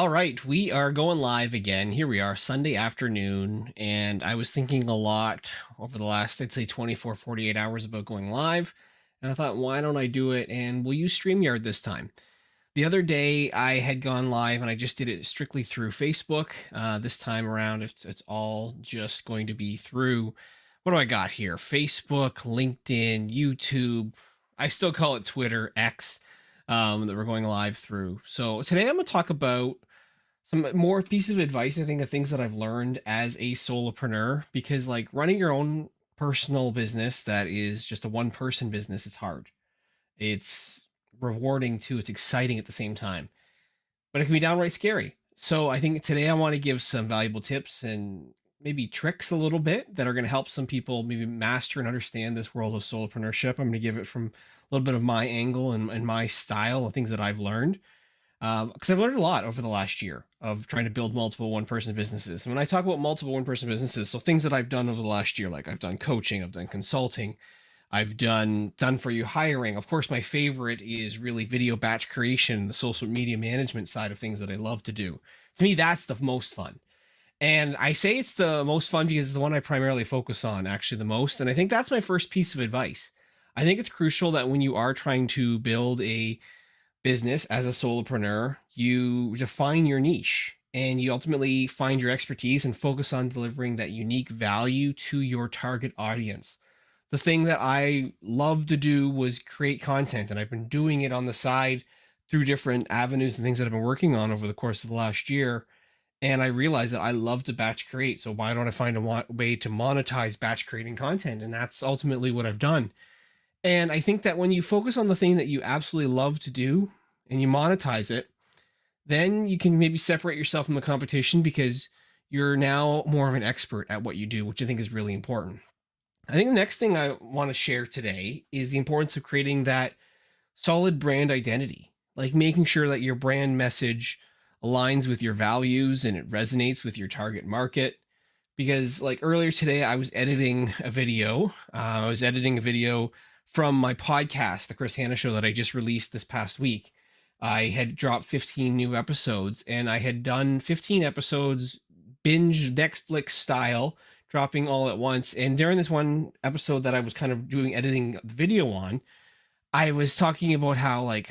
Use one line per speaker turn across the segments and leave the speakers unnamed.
All right, we are going live again. Here we are, Sunday afternoon, and I was thinking a lot over the last, I'd say 24, 48 hours about going live. And I thought, why don't I do it? And we'll use StreamYard this time. The other day, I had gone live and I just did it strictly through Facebook. This time around, it's all just going to be through, what do I got here? Facebook, LinkedIn, YouTube. I still call it Twitter, X, that we're going live through. So today I'm going to talk about some more pieces of advice. I think of things that I've learned as a solopreneur, because like running your own personal business that is just a one person business, it's hard. It's rewarding too. It's exciting at the same time, but it can be downright scary. So I think today I want to give some valuable tips and maybe tricks a little bit that are going to help some people maybe master and understand this world of solopreneurship. I'm going to give it from a little bit of my angle and my style of things that I've learned, because I've learned a lot over the last year of trying to build multiple one person businesses. And when I talk about multiple one person businesses, so things that I've done over the last year, like I've done coaching, I've done consulting, I've done for you hiring. Of course, my favorite is really video batch creation, the social media management side of things that I love to do. To me, that's the most fun. And I say it's the most fun because it's the one I primarily focus on actually the most. And I think that's my first piece of advice. I think it's crucial that when you are trying to build a business as a solopreneur, you define your niche and you ultimately find your expertise and focus on delivering that unique value to your target audience. The thing that I love to do was create content, and I've been doing it on the side through different avenues and things that I've been working on over the course of the last year. And I realized that I love to batch create. So why don't I find a way to monetize batch creating content? And that's ultimately what I've done. And I think that when you focus on the thing that you absolutely love to do and you monetize it, then you can maybe separate yourself from the competition because you're now more of an expert at what you do, which I think is really important. I think the next thing I want to share today is the importance of creating that solid brand identity, like making sure that your brand message aligns with your values and it resonates with your target market. Because like earlier today, I was editing a video. I was editing a video from my podcast, The Chris Hanna Show, that I just released this past week. I had dropped 15 new episodes and I had done 15 episodes binge Netflix style, dropping all at once. And during this one episode that I was kind of doing editing the video on, I was talking about how, like,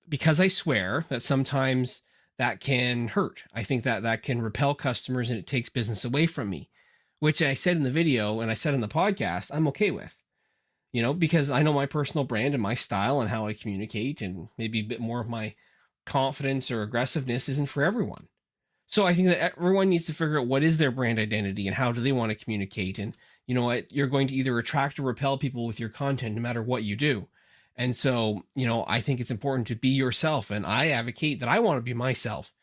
because I swear that sometimes that can hurt. I think that that can repel customers and it takes business away from me, which I said in the video and I said in the podcast, I'm okay with, because I know my personal brand and my style and how I communicate, and maybe a bit more of my confidence or aggressiveness isn't for everyone. So I think that everyone needs to figure out what is their brand identity and how do they want to communicate. And you know what? You're going to either attract or repel people with your content no matter what you do. And so, I think it's important to be yourself. And I advocate that I want to be myself,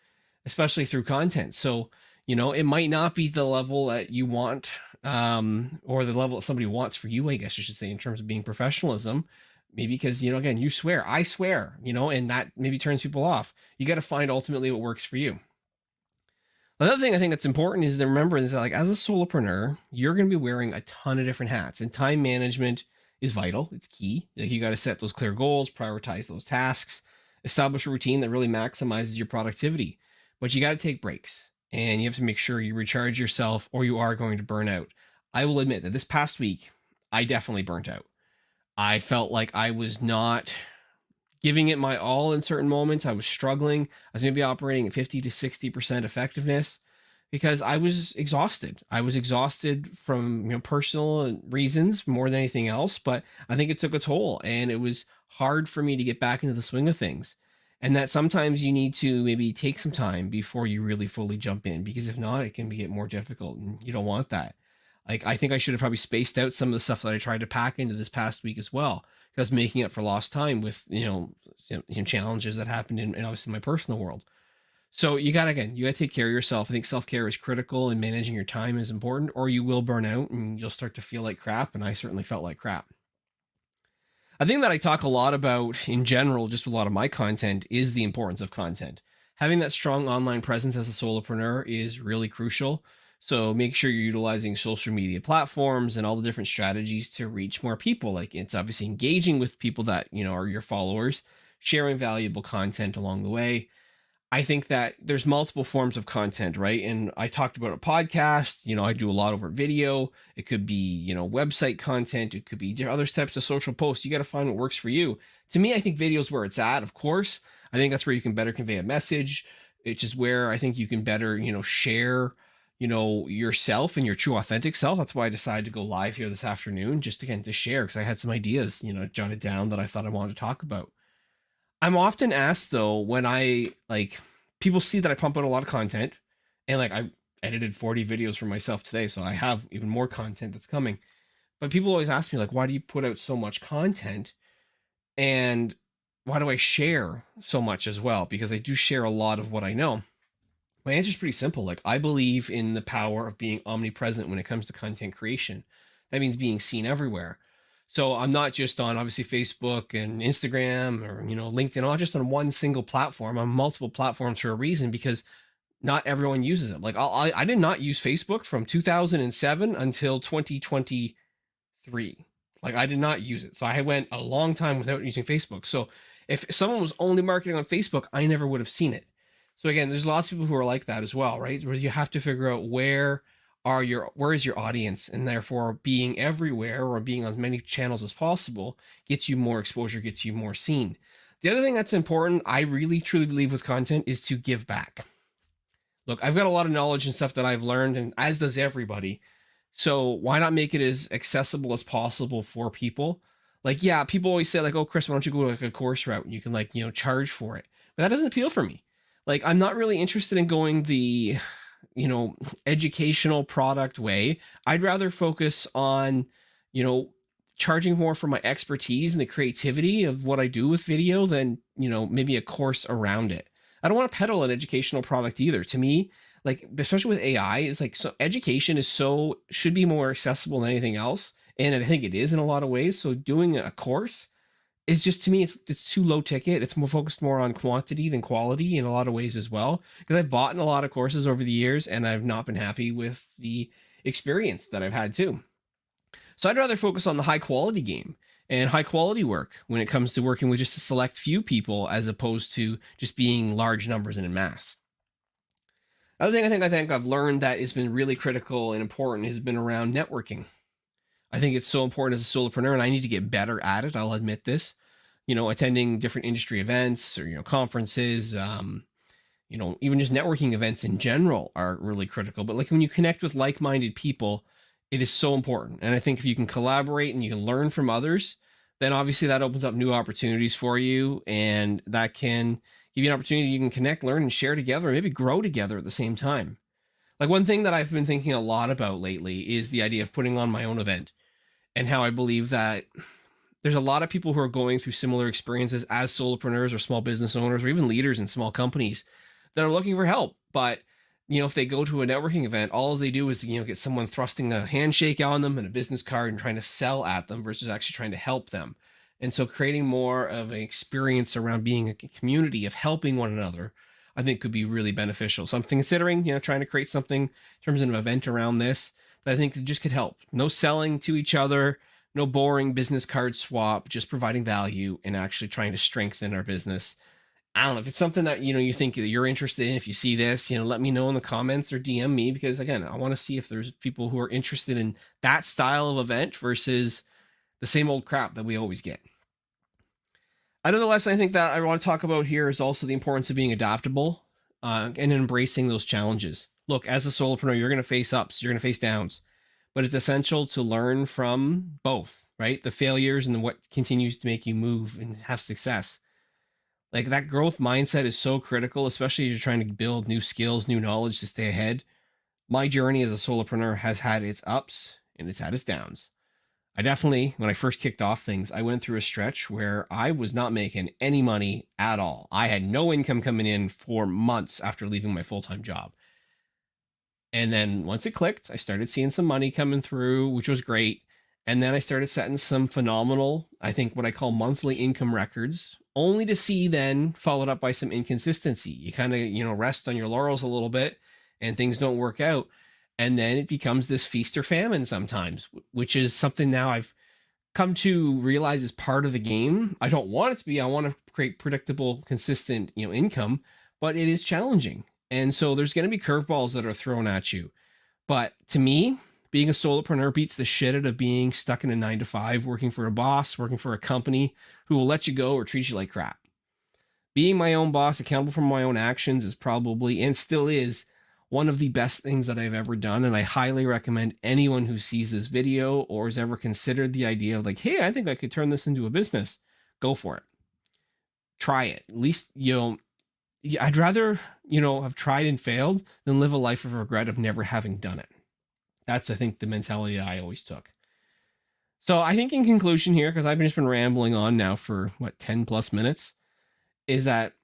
especially through content. So, it might not be the level that you want, or the level that somebody wants for you, I guess I should say, in terms of being professionalism. Maybe because, again, you swear, I swear, and that maybe turns people off. You got to find ultimately what works for you. Another thing I think that's important is to remember is that, like, as a solopreneur, you're going to be wearing a ton of different hats, and time management is vital. It's key. Like, you got to set those clear goals, prioritize those tasks, establish a routine that really maximizes your productivity. But you got to take breaks, and you have to make sure you recharge yourself, or you are going to burn out. I will admit that this past week, I definitely burnt out. I felt like I was not giving it my all in certain moments. I was struggling. I was maybe operating at 50 to 60% effectiveness because I was exhausted. I was exhausted from, personal reasons more than anything else, but I think it took a toll and it was hard for me to get back into the swing of things. And that sometimes you need to maybe take some time before you really fully jump in, because if not, it can get more difficult and you don't want that. Like, I think I should have probably spaced out some of the stuff that I tried to pack into this past week as well, because making up for lost time with, challenges that happened in obviously my personal world. So you got to take care of yourself. I think self-care is critical, and managing your time is important, or you will burn out and you'll start to feel like crap. And I certainly felt like crap. I think that I talk a lot about in general, just with a lot of my content, is the importance of content. Having that strong online presence as a solopreneur is really crucial. So make sure you're utilizing social media platforms and all the different strategies to reach more people. Like, it's obviously engaging with people that, are your followers, sharing valuable content along the way. I think that there's multiple forms of content, right? And I talked about a podcast, I do a lot over video. It could be, website content. It could be other types of social posts. You got to find what works for you. To me, I think video is where it's at, of course. I think that's where you can better convey a message, which is where I think you can better, share, yourself and your true authentic self. That's why I decided to go live here this afternoon, just again to share, because I had some ideas, jotted down that I thought I wanted to talk about. I'm often asked though, when I like people see that I pump out a lot of content, and like I edited 40 videos for myself today, so I have even more content that's coming. But people always ask me like, why do you put out so much content? And why do I share so much as well? Because I do share a lot of what I know. My answer is pretty simple. Like, I believe in the power of being omnipresent when it comes to content creation. That means being seen everywhere. So I'm not just on obviously Facebook and Instagram or LinkedIn. I'm not just on one single platform. I'm on multiple platforms for a reason, because not everyone uses it. Like I did not use Facebook from 2007 until 2023. Like, I did not use it. So I went a long time without using Facebook. So if someone was only marketing on Facebook, I never would have seen it. So again, there's lots of people who are like that as well, right? Where you have to figure out where is your audience, and therefore being everywhere or being on as many channels as possible gets you more exposure, gets you more seen. The other thing that's important, I really truly believe with content, is to give back. Look, I've got a lot of knowledge and stuff that I've learned, and as does everybody. So why not make it as accessible as possible for people? Like, yeah, people always say like, oh, Chris, why don't you go like a course route and you can like, charge for it? But that doesn't appeal for me. Like, I'm not really interested in going the, educational product way. I'd rather focus on, charging more for my expertise and the creativity of what I do with video than, maybe a course around it. I don't want to peddle an educational product either. To me, like, especially with AI, it's like, so education should be more accessible than anything else. And I think it is in a lot of ways. So doing a course is just, to me, it's too low ticket. It's more focused more on quantity than quality in a lot of ways as well. Because I've bought in a lot of courses over the years and I've not been happy with the experience that I've had too. So I'd rather focus on the high quality game and high quality work when it comes to working with just a select few people, as opposed to just being large numbers and in mass. Other thing I think I've learned that has been really critical and important has been around networking. I think it's so important as a solopreneur, and I need to get better at it. I'll admit this. Attending different industry events or conferences, even just networking events in general are really critical. But like, when you connect with like-minded people, it is so important. And I think if you can collaborate and you can learn from others, then obviously that opens up new opportunities for you, and that can give you an opportunity you can connect, learn, and share together, and maybe grow together at the same time. Like, one thing that I've been thinking a lot about lately is the idea of putting on my own event, and how I believe that there's a lot of people who are going through similar experiences as solopreneurs or small business owners or even leaders in small companies that are looking for help. But, if they go to a networking event, all they do is, get someone thrusting a handshake on them and a business card and trying to sell at them versus actually trying to help them. And so creating more of an experience around being a community of helping one another, I think could be really beneficial. So I'm considering, trying to create something in terms of an event around this that I think just could help. No selling to each other, no boring business card swap, just providing value and actually trying to strengthen our business. I don't know if it's something that, you think that you're interested in. If you see this, let me know in the comments or DM me, because again, I want to see if there's people who are interested in that style of event versus the same old crap that we always get. Another lesson I think that I want to talk about here is also the importance of being adaptable and embracing those challenges. Look, as a solopreneur, you're going to face ups, you're going to face downs, but it's essential to learn from both, right? The failures and what continues to make you move and have success. Like, that growth mindset is so critical, especially as you're trying to build new skills, new knowledge to stay ahead. My journey as a solopreneur has had its ups and it's had its downs. I definitely, when I first kicked off things, I went through a stretch where I was not making any money at all. I had no income coming in for months after leaving my full-time job. And then once it clicked, I started seeing some money coming through, which was great. And then I started setting some phenomenal, I think what I call monthly income records, only to see then followed up by some inconsistency. You kind of, rest on your laurels a little bit and things don't work out. And then it becomes this feast or famine sometimes, which is something now I've come to realize is part of the game. I don't want it to be. I want to create predictable, consistent, income. but it is challenging. And so there's going to be curveballs that are thrown at you. But to me, being a solopreneur beats the shit out of being stuck in a 9 to 5, working for a boss, working for a company who will let you go or treat you like crap. Being my own boss, accountable for my own actions, is probably and still is one of the best things that I've ever done. And I highly recommend anyone who sees this video or has ever considered the idea of like, hey, I think I could turn this into a business, go for it. Try it. At least, I'd rather, have tried and failed than live a life of regret of never having done it. That's, I think, the mentality that I always took. So I think in conclusion here, because I've just been rambling on now for 10 plus minutes, is that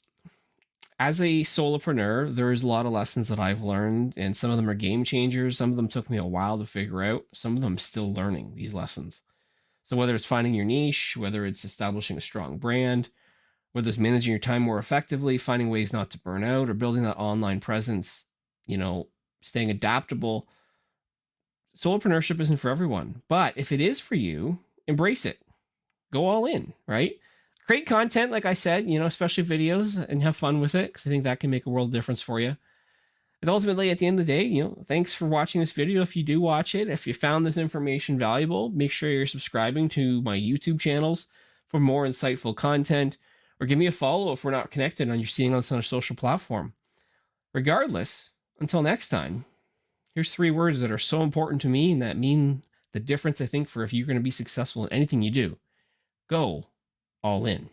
as a solopreneur, there's a lot of lessons that I've learned, and some of them are game changers. Some of them took me a while to figure out. Some of them I'm still learning these lessons. So whether it's finding your niche, whether it's establishing a strong brand, whether it's managing your time more effectively, finding ways not to burn out, or building that online presence, staying adaptable, solopreneurship isn't for everyone. But if it is for you, embrace it. Go all in, right? Create content, like I said, especially videos, and have fun with it, because I think that can make a world of difference for you. And ultimately, at the end of the day, thanks for watching this video. If you do watch it, if you found this information valuable, make sure you're subscribing to my YouTube channels for more insightful content, or give me a follow if we're not connected and you're seeing us on a social platform. Regardless, until next time, here's 3 words that are so important to me and that mean the difference, I think, for if you're going to be successful in anything you do. Go all in.